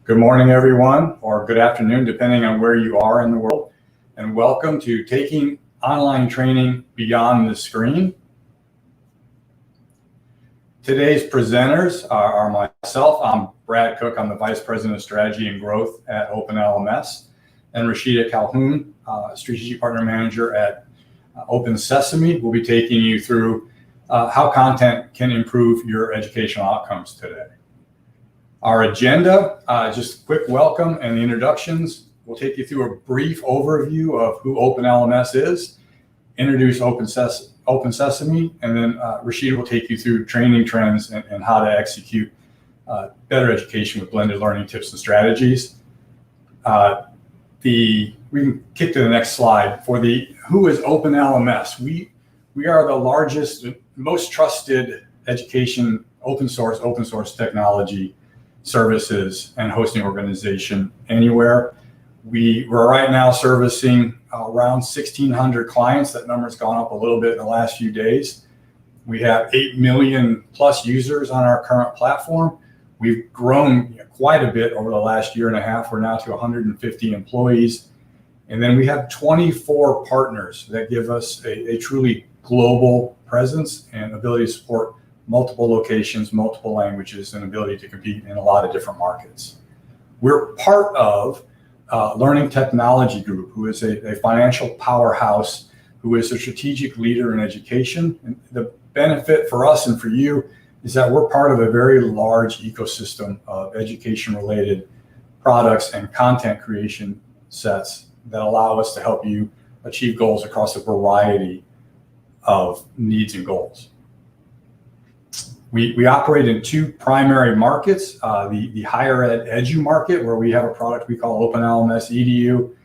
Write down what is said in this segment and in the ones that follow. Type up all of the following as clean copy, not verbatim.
Good morning, everyone, or good afternoon, depending on where you are in the world. And welcome to Taking Online Training Beyond the Screen. Today's presenters are myself. I'm Brad Cook. I'm the Vice President of Strategy and Growth at Open LMS. And Rashida Calhoun, Strategic Partner Manager at OpenSesame, will be taking you through how content can improve your educational outcomes today. Our agenda, just a quick welcome and the introductions. We'll take you through a brief overview of who Open LMS is, introduce OpenSesame, and then Rashida will take you through training trends and how to execute better education with blended learning tips and strategies. We can kick to the next slide. For the who is Open LMS, we are the largest, most trusted education open source technology services and hosting organization anywhere. We're right now servicing around 1,600 clients. That number's gone up a little bit in the last few days. We have 8 million plus users on our current platform. We've grown quite a bit over the last year and a half. We're now to 150 employees. And then we have 24 partners that give us a truly global presence and ability to support multiple locations, multiple languages, and ability to compete in a lot of different markets. We're part of Learning Technology Group, who is a financial powerhouse, who is a strategic leader in education. And the benefit for us and for you is that we're part of a very large ecosystem of education-related products and content creation sets that allow us to help you achieve goals across a variety of needs and goals. We operate in two primary markets, the higher ed edu market, where we have a product we call Open LMS EDU,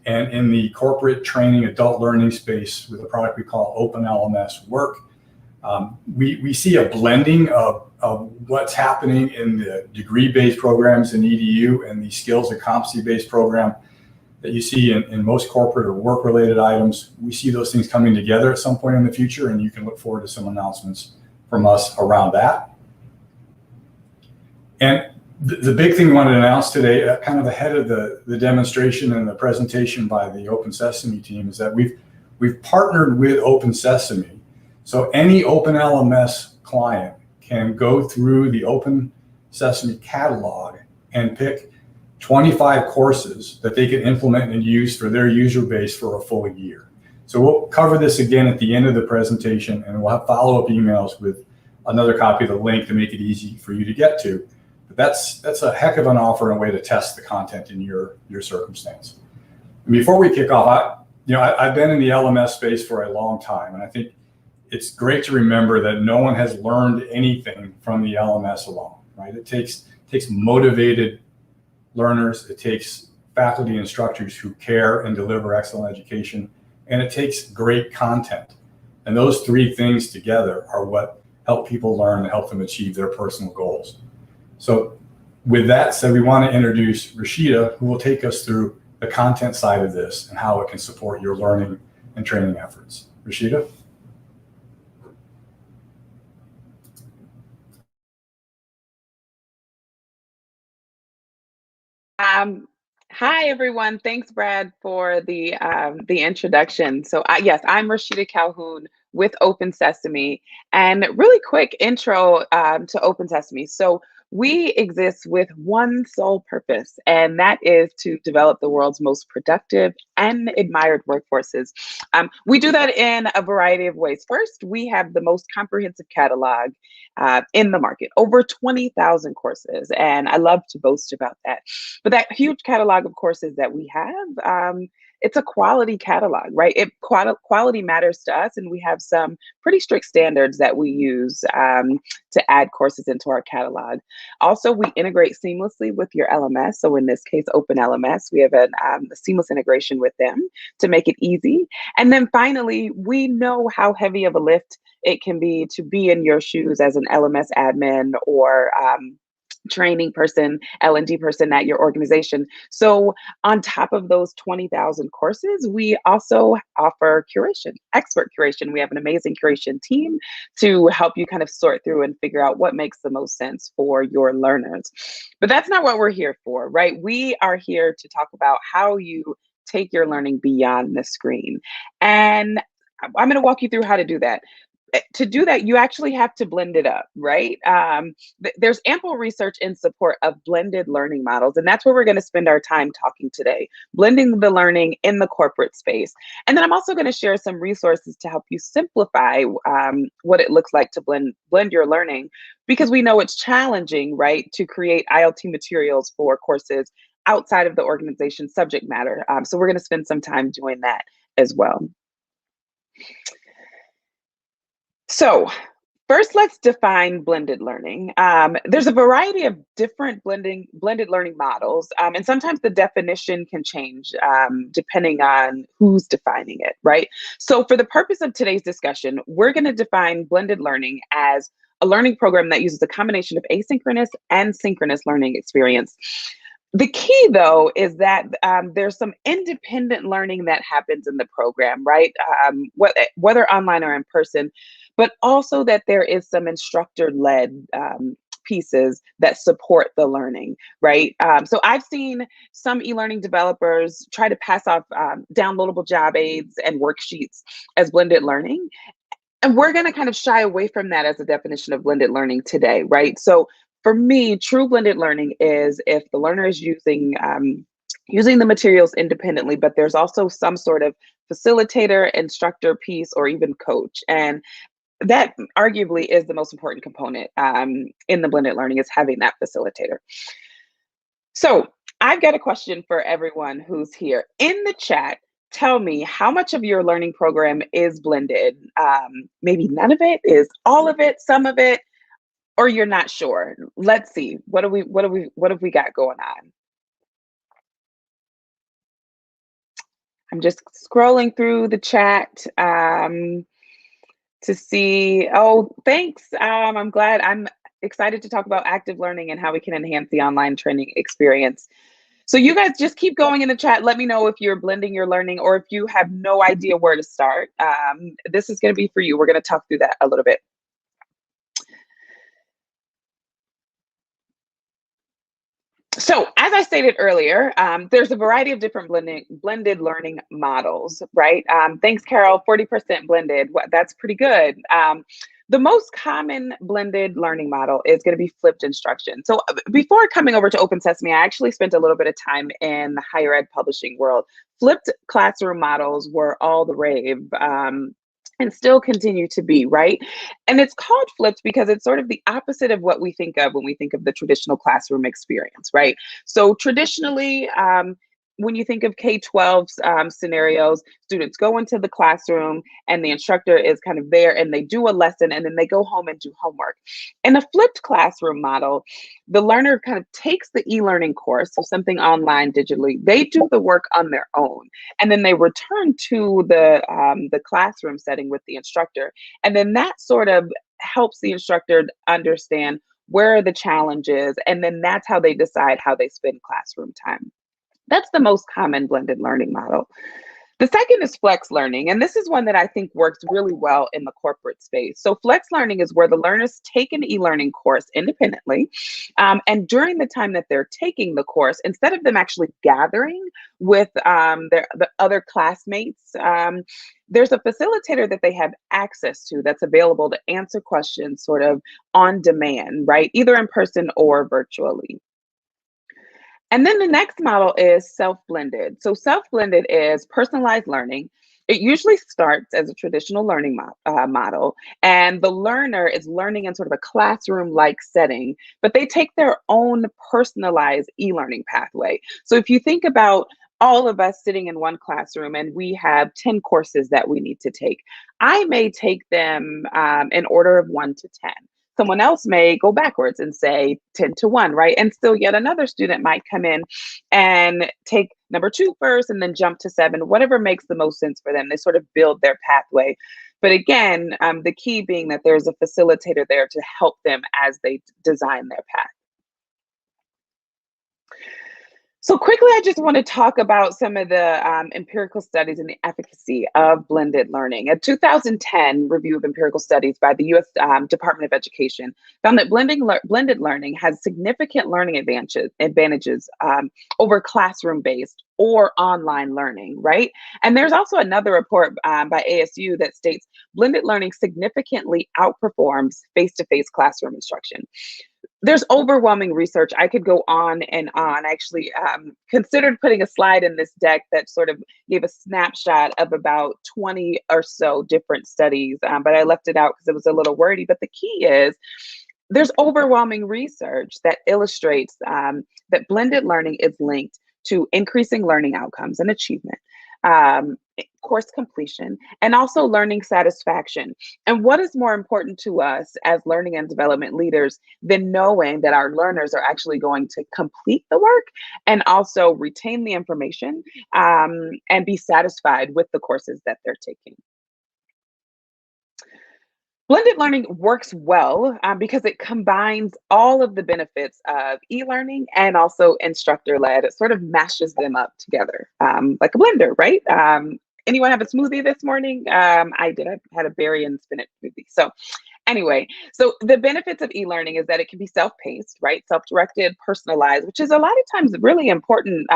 and in the corporate training adult learning space with a product we call Open LMS Work. We see a blending of what's happening in the degree-based programs in EDU and the skills and competency-based program that you see in most corporate or work-related items. We see those things coming together at some point in the future, and you can look forward to some announcements from us around that. And the big thing we wanted to announce today, kind of ahead of the demonstration and the presentation by the OpenSesame team, is that we've partnered with OpenSesame. So any Open LMS client can go through the OpenSesame catalog and pick 25 courses that they can implement and use for their user base for a full year. So we'll cover this again at the end of the presentation, and we'll have follow-up emails with another copy of the link to make it easy for you to get to. But that's a heck of an offer and a way to test the content in your circumstance. And before we kick off, I've been in the LMS space for a long time, and I think it's great to remember that no one has learned anything from the LMS alone, right? It takes motivated learners, it takes faculty and instructors who care and deliver excellent education, and it takes great content. And those three things together are what help people learn and help them achieve their personal goals. So with that said, we want to introduce Rashida, who will take us through the content side of this and how it can support your learning and training efforts. Rashida? Hi, everyone. Thanks, Brad, for the introduction. So yes, I'm Rashida Calhoun with OpenSesame, and really quick intro to OpenSesame. So we exist with one sole purpose, and that is to develop the world's most productive and admired workforces. We do that in a variety of ways. First, we have the most comprehensive catalog in the market, over 20,000 courses, and I love to boast about that. But that huge catalog of courses that we have, it's a quality catalog, right? Quality matters to us, and we have some pretty strict standards that we use to add courses into our catalog. Also, we integrate seamlessly with your LMS. So in this case, Open LMS, we have a seamless integration with them to make it easy. And then finally, we know how heavy of a lift it can be to be in your shoes as an LMS admin or training person, L&D person at your organization. So on top of those 20,000 courses, we also offer curation, expert curation. We have an amazing curation team to help you kind of sort through and figure out what makes the most sense for your learners. But that's not what we're here for, right? We are here to talk about how you take your learning beyond the screen. And I'm going to walk you through how to do that. To do that, you actually have to blend it up, right? There's ample research in support of blended learning models, and that's where we're going to spend our time talking today, blending the learning in the corporate space. And then I'm also going to share some resources to help you simplify what it looks like to blend your learning, because we know it's challenging, right, to create ILT materials for courses outside of the organization's subject matter. So we're going to spend some time doing that as well. So first, let's define blended learning. There's a variety of different blended learning models, and sometimes the definition can change depending on who's defining it, right? So for the purpose of today's discussion, we're going to define blended learning as a learning program that uses a combination of asynchronous and synchronous learning experience. The key, though, is that there's some independent learning that happens in the program, right? Whether online or in person, but also that there is some instructor-led pieces that support the learning, right? So I've seen some e-learning developers try to pass off downloadable job aids and worksheets as blended learning. And we're going to kind of shy away from that as a definition of blended learning today, right? So for me, true blended learning is if the learner is using the materials independently, but there's also some sort of facilitator, instructor piece, or even coach. And that arguably is the most important component in the blended learning, is having that facilitator. So I've got a question for everyone who's here. In the chat, tell me how much of your learning program is blended. Maybe none of it, is all of it, some of it, or you're not sure. Let's see. What have we got going on? I'm just scrolling through the chat to see. Oh, thanks. I'm excited to talk about active learning and how we can enhance the online training experience. So you guys just keep going in the chat. Let me know if you're blending your learning or if you have no idea where to start. This is going to be for you. We're going to talk through that a little bit. So as I stated earlier, there's a variety of different blended learning models, right? Thanks, Carol. 40% blended. That's pretty good. The most common blended learning model is going to be flipped instruction. So before coming over to OpenSesame, I actually spent a little bit of time in the higher ed publishing world. Flipped classroom models were all the rave. And still continue to be, right? And it's called flipped because it's sort of the opposite of what we think of when we think of the traditional classroom experience, right? So traditionally, when you think of K-12 scenarios, students go into the classroom and the instructor is kind of there and they do a lesson and then they go home and do homework. In a flipped classroom model, the learner kind of takes the e-learning course, so something online digitally, they do the work on their own, and then they return to the classroom setting with the instructor. And then that sort of helps the instructor understand where are the challenges, and then that's how they decide how they spend classroom time. That's the most common blended learning model. The second is flex learning, and this is one that I think works really well in the corporate space. So flex learning is where the learners take an e-learning course independently, and during the time that they're taking the course, instead of them actually gathering with the other classmates, there's a facilitator that they have access to that's available to answer questions sort of on demand, right? Either in person or virtually. And then the next model is self-blended. So self-blended is personalized learning. It usually starts as a traditional learning model, and the learner is learning in sort of a classroom-like setting, but they take their own personalized e-learning pathway. So if you think about all of us sitting in one classroom and we have 10 courses that we need to take, I may take them in order of 1 to 10. Someone else may go backwards and say 10 to 1, right? And still yet another student might come in and take number 2 first and then jump to 7, whatever makes the most sense for them. They sort of build their pathway. But again, the key being that there's a facilitator there to help them as they design their path. So quickly, I just want to talk about some of the empirical studies and the efficacy of blended learning. A 2010 review of empirical studies by the U.S. Department of Education found that blended learning has significant learning advantages over classroom-based or online learning, right? And there's also another report by ASU that states blended learning significantly outperforms face-to-face classroom instruction. There's overwhelming research. I could go on and on. I actually considered putting a slide in this deck that sort of gave a snapshot of about 20 or so different studies, but I left it out because it was a little wordy. But the key is there's overwhelming research that illustrates that blended learning is linked to increasing learning outcomes and achievement, um, course completion, and also learning satisfaction. And what is more important to us as learning and development leaders than knowing that our learners are actually going to complete the work and also retain the information and be satisfied with the courses that they're taking? Blended learning works well because it combines all of the benefits of e-learning and also instructor-led. It sort of mashes them up together like a blender, right? Anyone have a smoothie this morning? I did. I had a berry and spinach smoothie. So anyway, so the benefits of e-learning is that it can be self-paced, right? Self-directed, personalized, which is a lot of times really important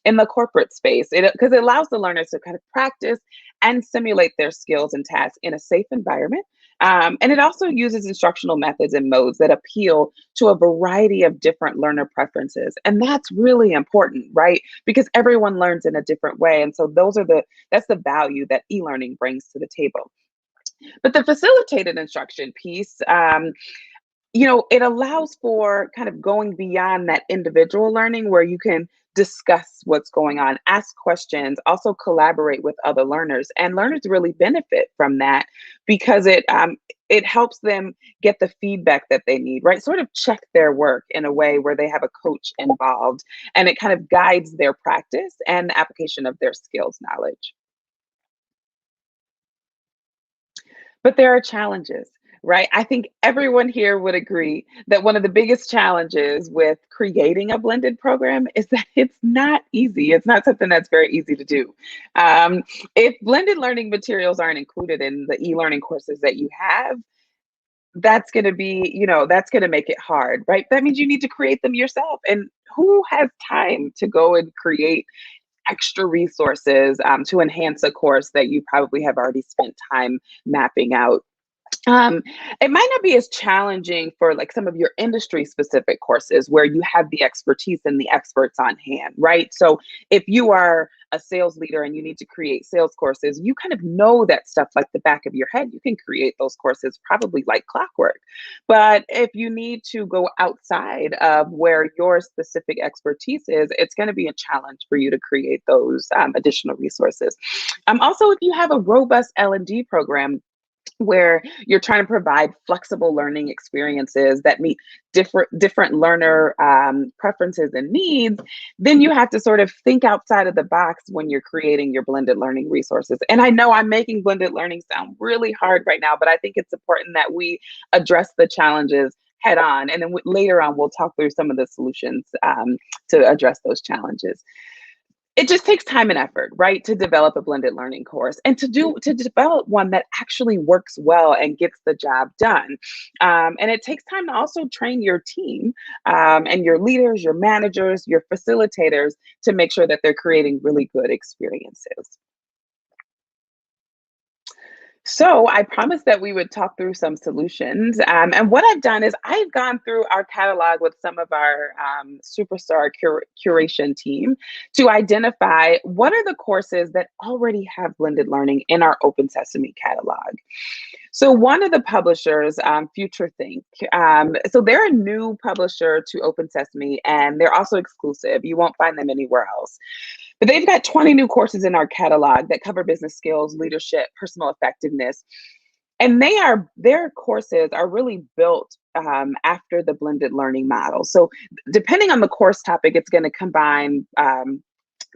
in the corporate space because it allows the learners to kind of practice and simulate their skills and tasks in a safe environment. And it also uses instructional methods and modes that appeal to a variety of different learner preferences. And that's really important, right? Because everyone learns in a different way. And so that's the value that e-learning brings to the table. But the facilitated instruction piece, it allows for kind of going beyond that individual learning where you can discuss what's going on, ask questions, also collaborate with other learners. And learners really benefit from that because it helps them get the feedback that they need, right? Sort of check their work in a way where they have a coach involved, and it kind of guides their practice and the application of their skills knowledge. But there are challenges, right? I think everyone here would agree that one of the biggest challenges with creating a blended program is that it's not easy. It's not something that's very easy to do. If blended learning materials aren't included in the e-learning courses that you have, that's going to make it hard, right? That means you need to create them yourself. And who has time to go and create extra resources to enhance a course that you probably have already spent time mapping out? Um, it might not be as challenging for like some of your industry specific courses where you have the expertise and the experts on hand, right? So if you are a sales leader and you need to create sales courses, you kind of know that stuff like the back of your head. You can create those courses probably like clockwork. But if you need to go outside of where your specific expertise is, it's going to be a challenge for you to create those additional resources. Also, if you have a robust L&D program, where you're trying to provide flexible learning experiences that meet different learner preferences and needs, then you have to sort of think outside of the box when you're creating your blended learning resources. And I know I'm making blended learning sound really hard right now, but I think it's important that we address the challenges head on. And then later on, we'll talk through some of the solutions to address those challenges. It just takes time and effort, right, to develop a blended learning course and to develop one that actually works well and gets the job done. And it takes time to also train your team and your leaders, your managers, your facilitators to make sure that they're creating really good experiences. So I promised that we would talk through some solutions. And what I've done is I've gone through our catalog with some of our superstar curation team to identify what are the courses that already have blended learning in our Open Sesame catalog. So one of the publishers, FUTURETHINK, so they're a new publisher to Open Sesame, and they're also exclusive. You won't find them anywhere else. But they've got 20 new courses in our catalog that cover business skills, leadership, personal effectiveness. And their courses are really built after the blended learning model. So depending on the course topic, it's going to combine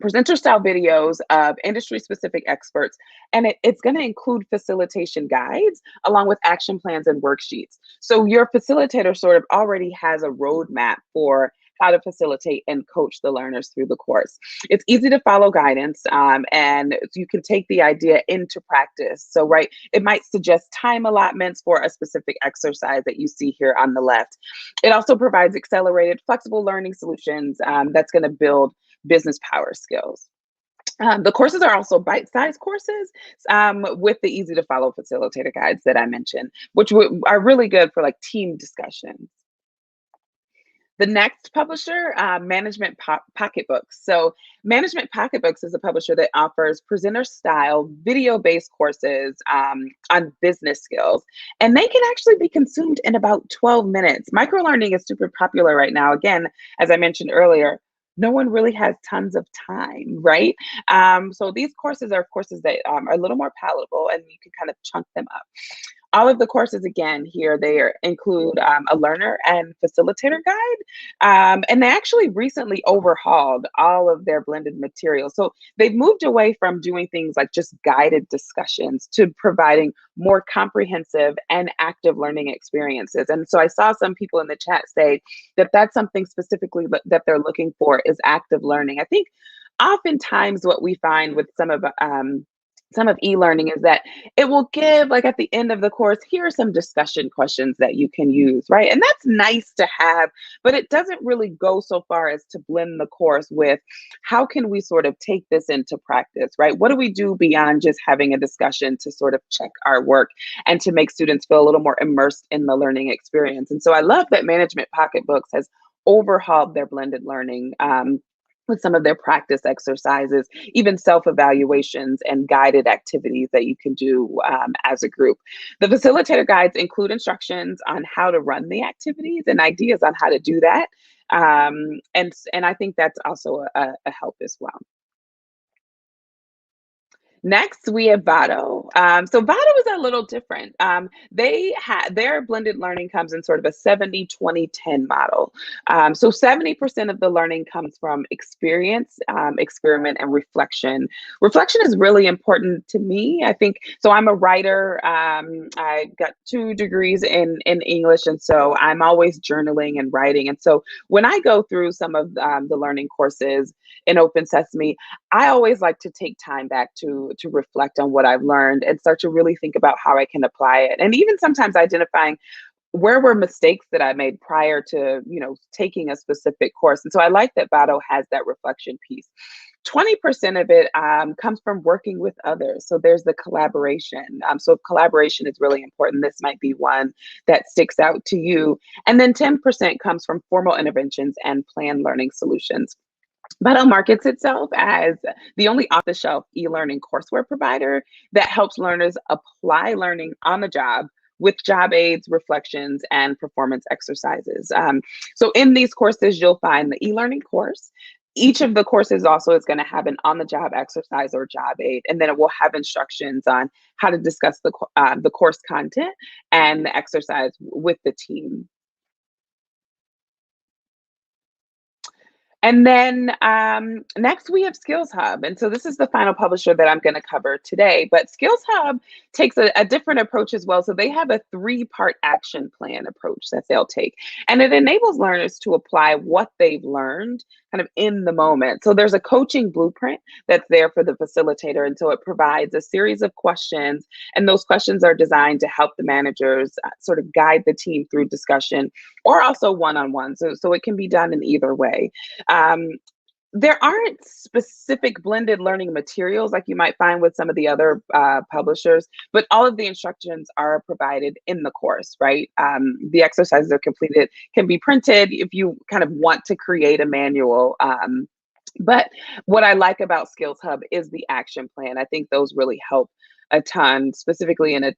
presenter style videos of industry specific experts, and it's going to include facilitation guides along with action plans and worksheets. So your facilitator sort of already has a roadmap for how to facilitate and coach the learners through the course. It's easy to follow guidance, and you can take the idea into practice. So, right, it might suggest time allotments for a specific exercise that you see here on the left. It also provides accelerated, flexible learning solutions that's going to build business power skills. The courses are also bite-sized courses with the easy to follow facilitator guides that I mentioned, which are really good for like team discussions. The next publisher, Management Pocketbooks. So Management Pocketbooks is a publisher that offers presenter-style, video-based courses on business skills. And they can actually be consumed in about 12 minutes. Microlearning is super popular right now. Again, as I mentioned earlier, no one really has tons of time, right? So these courses are courses that are a little more palatable, and you can kind of chunk them up. All of the courses, again, here, include a learner and facilitator guide. And they actually recently overhauled all of their blended materials. So they've moved away from doing things like just guided discussions to providing more comprehensive and active learning experiences. And so I saw some people in the chat say that that's something specifically that they're looking for is active learning. I think oftentimes what we find with some of e-learning is that it will give, like at the end of the course, here are some discussion questions that you can use, right? And that's nice to have, but it doesn't really go so far as to blend the course with how can we sort of take this into practice, right? What do we do beyond just having a discussion to sort of check our work and to make students feel a little more immersed in the learning experience? And so I love that Management Pocketbooks has overhauled their blended learning with some of their practice exercises, even self-evaluations and guided activities that you can do as a group. The facilitator guides include instructions on how to run the activities and ideas on how to do that. And I think that's also a help as well. Next, we have Vado. So Vado is a little different. Their blended learning comes in sort of a 70-20-10 model. So 70% of the learning comes from experience, experiment, and reflection. Reflection is really important to me. I think, so I'm a writer. I got 2 degrees in English, and so I'm always journaling and writing. And so when I go through some of the learning courses in Open Sesame, I always like to take time back to reflect on what I've learned and start to really think about how I can apply it. And even sometimes identifying where were mistakes that I made prior to, taking a specific course. And so I like that Vado has that reflection piece. 20% of it comes from working with others. So there's the collaboration. So collaboration is really important. This might be one that sticks out to you. And then 10% comes from formal interventions and planned learning solutions. Vado markets itself as the only off-the-shelf e-learning courseware provider that helps learners apply learning on the job with job aids, reflections, and performance exercises. So in these courses, you'll find the e-learning course. Each of the courses also is going to have an on-the-job exercise or job aid, and then it will have instructions on how to discuss the course content and the exercise with the team. And then next we have Skills Hub. And so this is the final publisher that I'm going to cover today. But Skills Hub takes a different approach as well. So they have a 3-part action plan approach that they'll take. And it enables learners to apply what they've learned kind of in the moment. So there's a coaching blueprint that's there for the facilitator. And so it provides a series of questions. And those questions are designed to help the managers sort of guide the team through discussion or also one-on-one. So it can be done in either way. There aren't specific blended learning materials like you might find with some of the other publishers, but all of the instructions are provided in the course, right? The exercises are completed, can be printed if you kind of want to create a manual. But what I like about Skills Hub is the action plan. I think those really help a ton, specifically in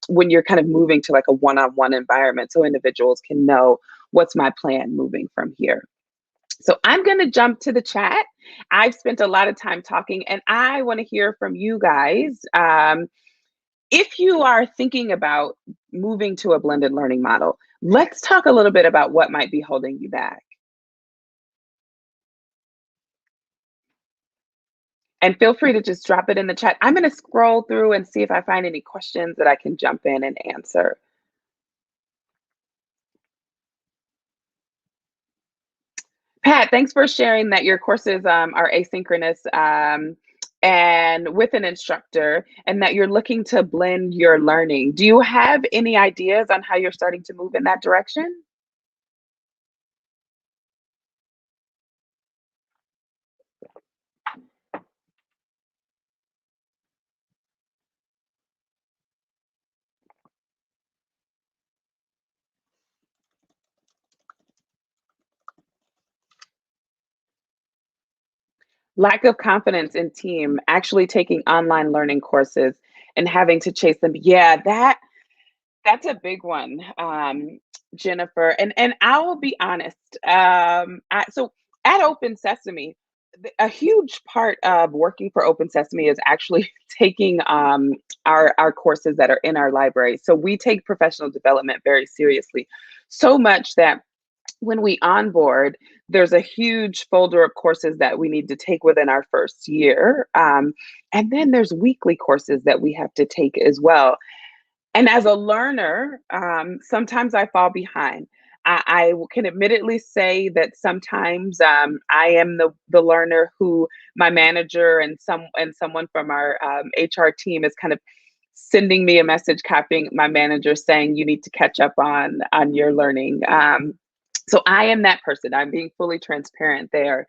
when you're kind of moving to like a one-on-one environment, so individuals can know what's my plan moving from here. So I'm going to jump to the chat. I've spent a lot of time talking, and I want to hear from you guys. If you are thinking about moving to a blended learning model, let's talk a little bit about what might be holding you back. And feel free to just drop it in the chat. I'm going to scroll through and see if I find any questions that I can jump in and answer. Pat, thanks for sharing that your courses are asynchronous and with an instructor, and that you're looking to blend your learning. Do you have any ideas on how you're starting to move in that direction? Lack of confidence in team, actually taking online learning courses and having to chase them. Yeah, that's a big one, Jennifer. And I will be honest. So at Open Sesame, a huge part of working for Open Sesame is actually taking our courses that are in our library. So we take professional development very seriously, so much that when we onboard, there's a huge folder of courses that we need to take within our first year. And then there's weekly courses that we have to take as well. And as a learner, sometimes I fall behind. I can admittedly say that sometimes I am the learner who my manager and someone from our HR team is kind of sending me a message, copying my manager, saying you need to catch up on your learning. So I am that person. I'm being fully transparent there.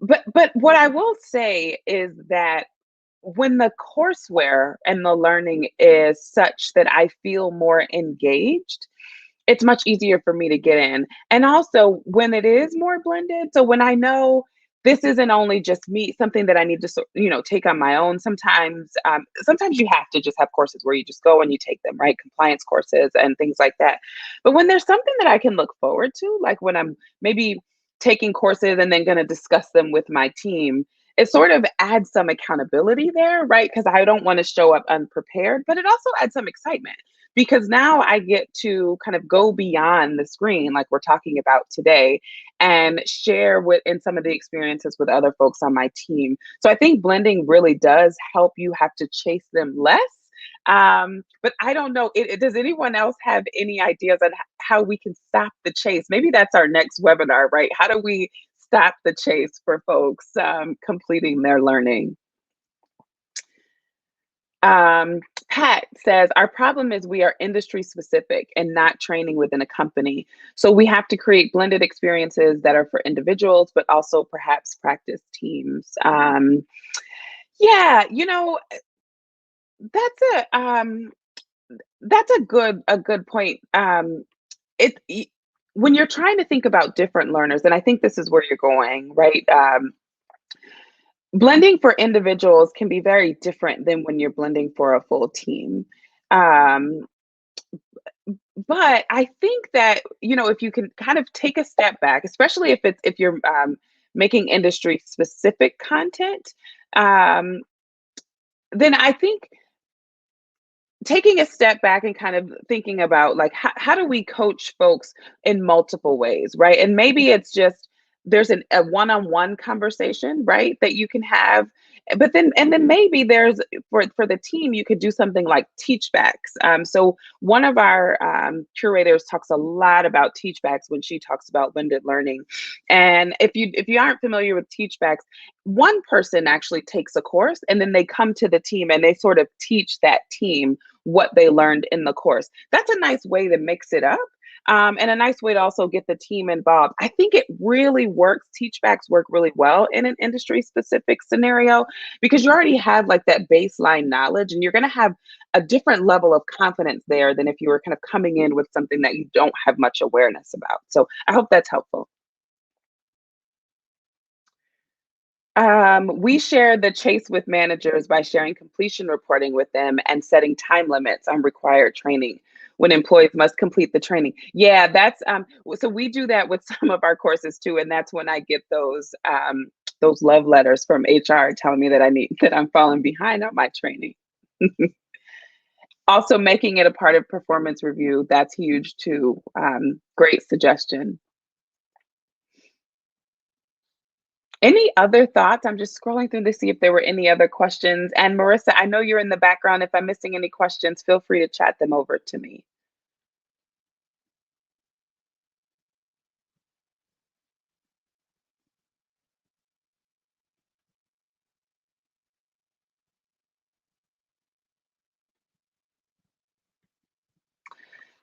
But what I will say is that when the courseware and the learning is such that I feel more engaged, it's much easier for me to get in. And also when it is more blended, so when I know this isn't only just me, something that I need to take on my own. Sometimes you have to just have courses where you just go and you take them, right? Compliance courses and things like that. But when there's something that I can look forward to, like when I'm maybe taking courses and then going to discuss them with my team, it sort of adds some accountability there, right? Because I don't want to show up unprepared, but it also adds some excitement because now I get to kind of go beyond the screen, like we're talking about today, and share with in some of the experiences with other folks on my team. So I think blending really does help you have to chase them less. But I don't know. Does anyone else have any ideas on how we can stop the chase? Maybe that's our next webinar, right? How do we stop the chase for folks completing their learning? Pat says, our problem is we are industry specific and not training within a company. So we have to create blended experiences that are for individuals, but also perhaps practice teams. Yeah, that's a good point. It, y- when you're trying to think about different learners, and I think this is where you're going, right? Blending for individuals can be very different than when you're blending for a full team. Um, but I think that, if you can kind of take a step back, especially if you're making industry specific content, um, then I think taking a step back and kind of thinking about like how do we coach folks in multiple ways, right? And maybe it's just there's a one-on-one conversation, right, that you can have, but then maybe there's for the team you could do something like teachbacks. So one of our curators talks a lot about teachbacks when she talks about blended learning, and if you aren't familiar with teachbacks, one person actually takes a course and then they come to the team and they sort of teach that team what they learned in the course. That's a nice way to mix it up. And a nice way to also get the team involved. I think it really works. Teachbacks work really well in an industry specific scenario because you already have like that baseline knowledge and you're going to have a different level of confidence there than if you were kind of coming in with something that you don't have much awareness about. So I hope that's helpful. We share the chase with managers by sharing completion reporting with them and setting time limits on required training when employees must complete the training. Yeah, that's so we do that with some of our courses too, and that's when I get those love letters from HR telling me that I'm falling behind on my training. Also, making it a part of performance review, that's huge too. Great suggestion. Any other thoughts? I'm just scrolling through to see if there were any other questions. And Marissa, I know you're in the background. If I'm missing any questions, feel free to chat them over to me.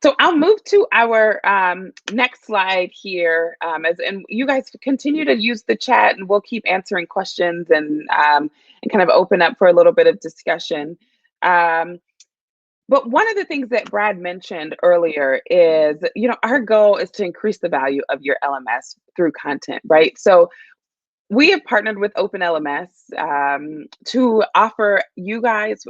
So I'll move to our next slide here, and you guys continue to use the chat, and we'll keep answering questions and kind of open up for a little bit of discussion. But one of the things that Brad mentioned earlier is, our goal is to increase the value of your LMS through content, right? So we have partnered with Open LMS to offer you guys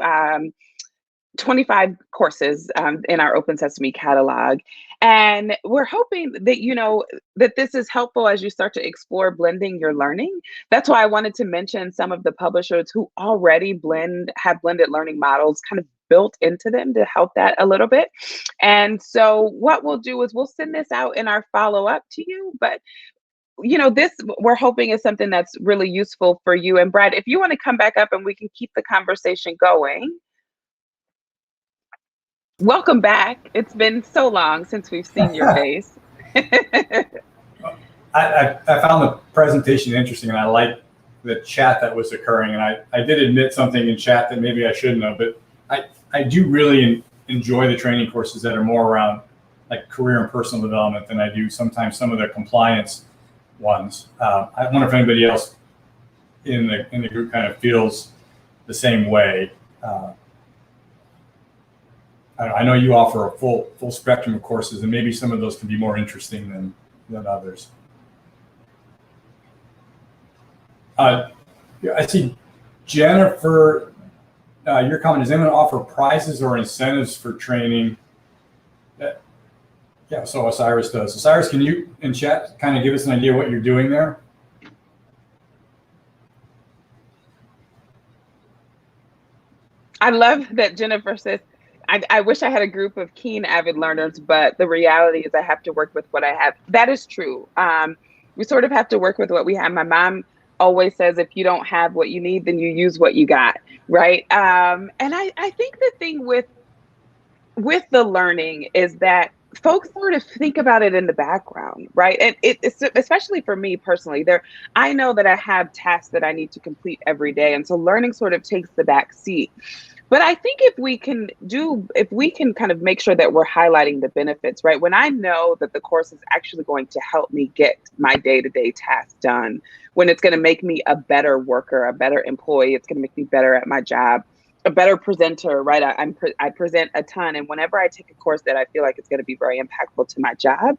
25 courses in our Open Sesame catalog. And we're hoping that, that this is helpful as you start to explore blending your learning. That's why I wanted to mention some of the publishers who already have blended learning models kind of built into them to help that a little bit. And so what we'll do is we'll send this out in our follow-up to you, but this we're hoping is something that's really useful for you. And Brad, if you want to come back up and we can keep the conversation going. Welcome back. It's been so long since we've seen your face. I found the presentation interesting, and I like the chat that was occurring. And I did admit something in chat that maybe I shouldn't have, but I do really enjoy the training courses that are more around like career and personal development than I do sometimes some of the compliance ones. I wonder if anybody else in the group kind of feels the same way. I know you offer a full spectrum of courses, and maybe some of those can be more interesting than others. I see Jennifer, your comment is anyone offer prizes or incentives for training? Yeah, so Osiris does. Osiris, can you in chat kind of give us an idea what you're doing there? I love that Jennifer says, I wish I had a group of keen avid learners, but the reality is I have to work with what I have. That is true. We sort of have to work with what we have. My mom always says, if you don't have what you need, then you use what you got, right? And I think the thing with the learning is that folks sort of think about it in the background, right? And it's especially for me personally, I know that I have tasks that I need to complete every day. And so learning sort of takes the back seat. But I think if we can kind of make sure that we're highlighting the benefits, right? When I know that the course is actually going to help me get my day-to-day tasks done, when it's going to make me a better worker, a better employee, it's going to make me better at my job, a better presenter, right? I present a ton. And whenever I take a course that I feel like it's going to be very impactful to my job,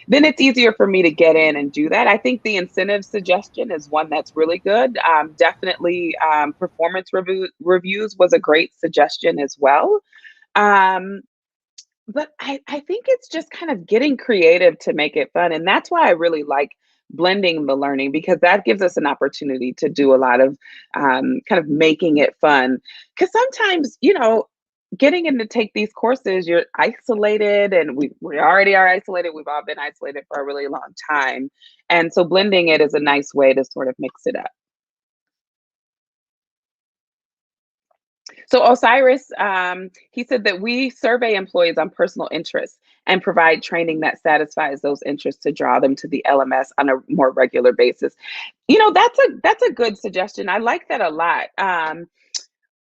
then it's easier for me to get in and do that. I think the incentive suggestion is one that's really good. Definitely performance reviews was a great suggestion as well. But I think it's just kind of getting creative to make it fun. And that's why I really like blending the learning, because that gives us an opportunity to do a lot of kind of making it fun. Because sometimes, getting in to take these courses, you're isolated, and we already are isolated. We've all been isolated for a really long time. And so blending it is a nice way to sort of mix it up. So Osiris, he said that we survey employees on personal interests and provide training that satisfies those interests to draw them to the LMS on a more regular basis. That's a good suggestion. I like that a lot.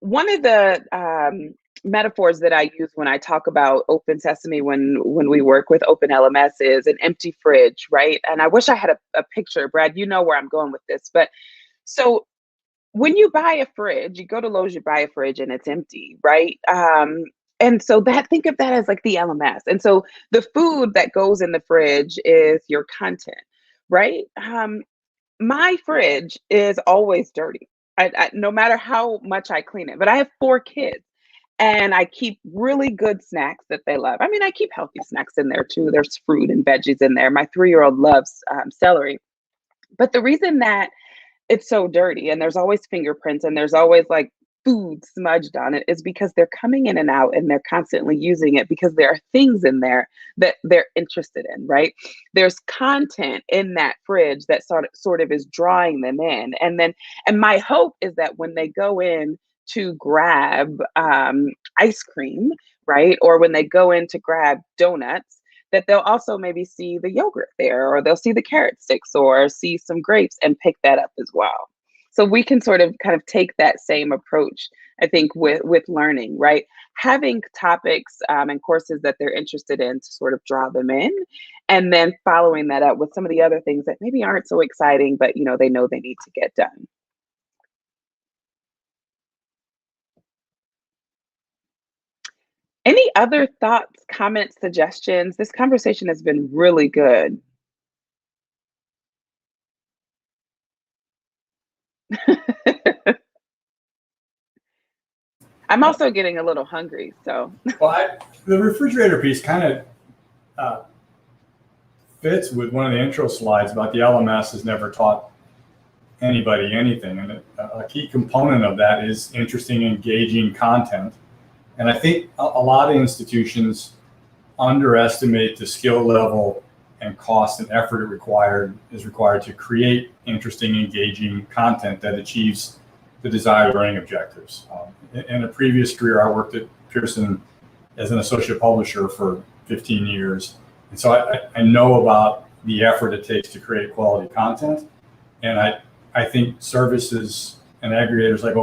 One of the metaphors that I use when I talk about Open Sesame when we work with Open LMS is an empty fridge, right? And I wish I had a picture, Brad, you know where I'm going with this. But so when you buy a fridge, you go to Lowe's, you buy a fridge and it's empty, right? And so think of that as like the LMS. And so the food that goes in the fridge is your content, right? My fridge is always dirty. No matter how much I clean it, but I have 4 kids. And I keep really good snacks that they love. I mean, I keep healthy snacks in there too. There's fruit and veggies in there. My 3-year-old loves celery. But the reason that it's so dirty and there's always fingerprints and there's always like food smudged on it is because they're coming in and out and they're constantly using it because there are things in there that they're interested in, right? There's content in that fridge that sort of is drawing them in. And my hope is that when they go in to grab ice cream, right? Or when they go in to grab donuts, that they'll also maybe see the yogurt there, or they'll see the carrot sticks or see some grapes and pick that up as well. So we can sort of kind of take that same approach, I think, with learning, right? having topics and courses that they're interested in to sort of draw them in, and then following that up with some of the other things that maybe aren't so exciting, but they know they need to get done. Any other thoughts, comments, suggestions? This conversation has been really good. I'm also getting a little hungry, so. Well, the refrigerator piece kind of fits with one of the intro slides about the LMS has never taught anybody anything. And a key component of that is interesting, engaging content. And I think a lot of institutions underestimate the skill level and cost and effort is required to create interesting, engaging content that achieves the desired learning objectives. In a previous career, I worked at Pearson as an associate publisher for 15 years. And so I know about the effort it takes to create quality content. And I think services and aggregators like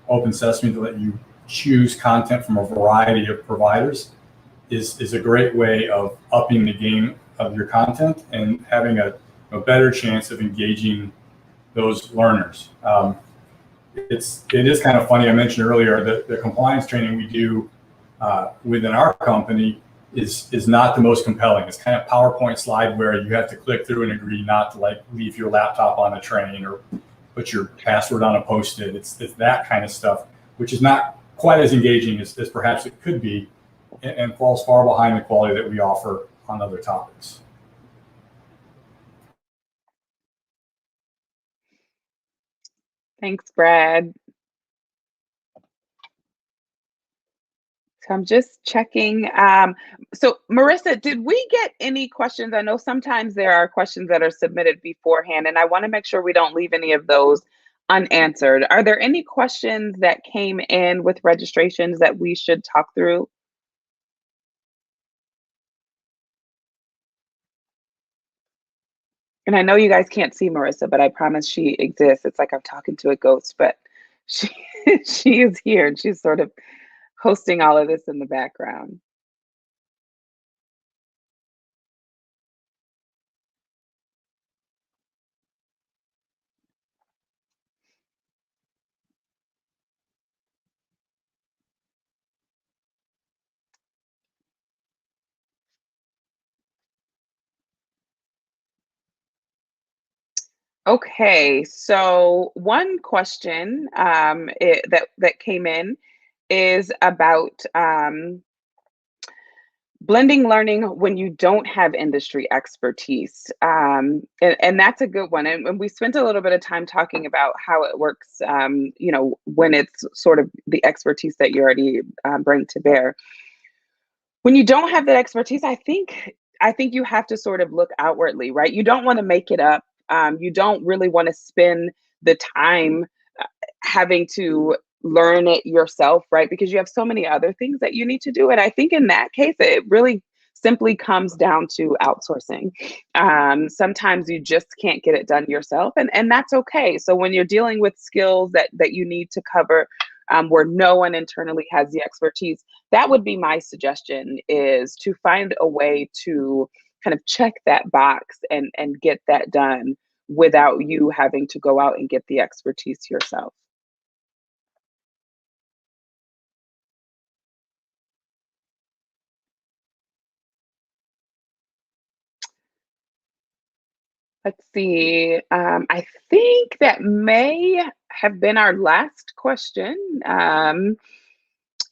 OpenSesame to let you choose content from a variety of providers is a great way of upping the game of your content and having a better chance of engaging those learners. It is kind of funny. I mentioned earlier that the compliance training we do within our company is not the most compelling. It's kind of PowerPoint slide where you have to click through and agree not to leave your laptop on a train or put your password on a Post-it. It's that kind of stuff, which is not quite as engaging as perhaps it could be, and falls far behind the quality that we offer on other topics. Thanks, Brad. So I'm just checking. So Marissa, did we get any questions? I know sometimes there are questions that are submitted beforehand, and I want to make sure we don't leave any of those unanswered. Are there any questions that came in with registrations that we should talk through? And I know you guys can't see Marissa, but I promise she exists. It's like I'm talking to a ghost, but she she is here and she's sort of hosting all of this in the background. Okay, so one question that came in is about blending learning when you don't have industry expertise. And that's a good one. And we spent a little bit of time talking about how it works, when it's sort of the expertise that you already bring to bear. When you don't have that expertise, I think you have to sort of look outwardly, right? You don't want to make it up. You don't really want to spend the time having to learn it yourself, right? Because you have so many other things that you need to do. And I think in that case, it really simply comes down to outsourcing. Sometimes you just can't get it done yourself, and that's okay. So when you're dealing with skills that you need to cover, where no one internally has the expertise, that would be my suggestion, is to find a way to kind of check that box and get that done without you having to go out and get the expertise yourself. Let's see. I think that may have been our last question.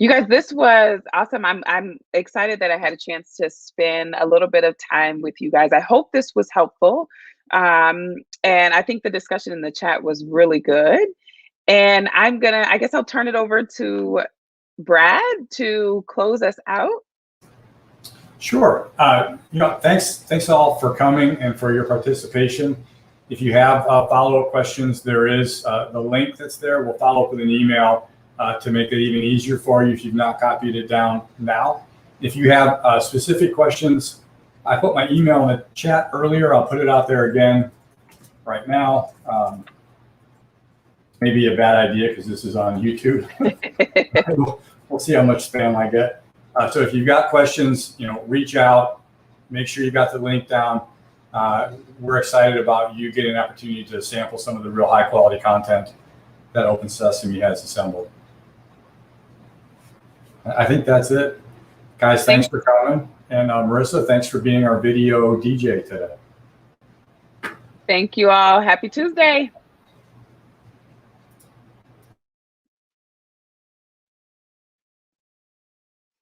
You guys, this was awesome. I'm excited that I had a chance to spend a little bit of time with you guys. I hope this was helpful. And I think the discussion in the chat was really good. And I guess I'll turn it over to Brad to close us out. Sure. Thanks all for coming and for your participation. If you have follow-up questions, there is the link that's there. We'll follow up with an email to make it even easier for you if you've not copied it down now. If you have specific questions, I put my email in the chat earlier. I'll put it out there again right now. Maybe a bad idea because this is on YouTube. We'll We'll see how much spam I get. So if you've got questions, reach out. Make sure you got the link down. We're excited about you getting an opportunity to sample some of the real high quality content that OpenSesame has assembled. I think that's it. Guys, thanks for coming. And Marissa, thanks for being our video DJ today. Thank you all. Happy Tuesday.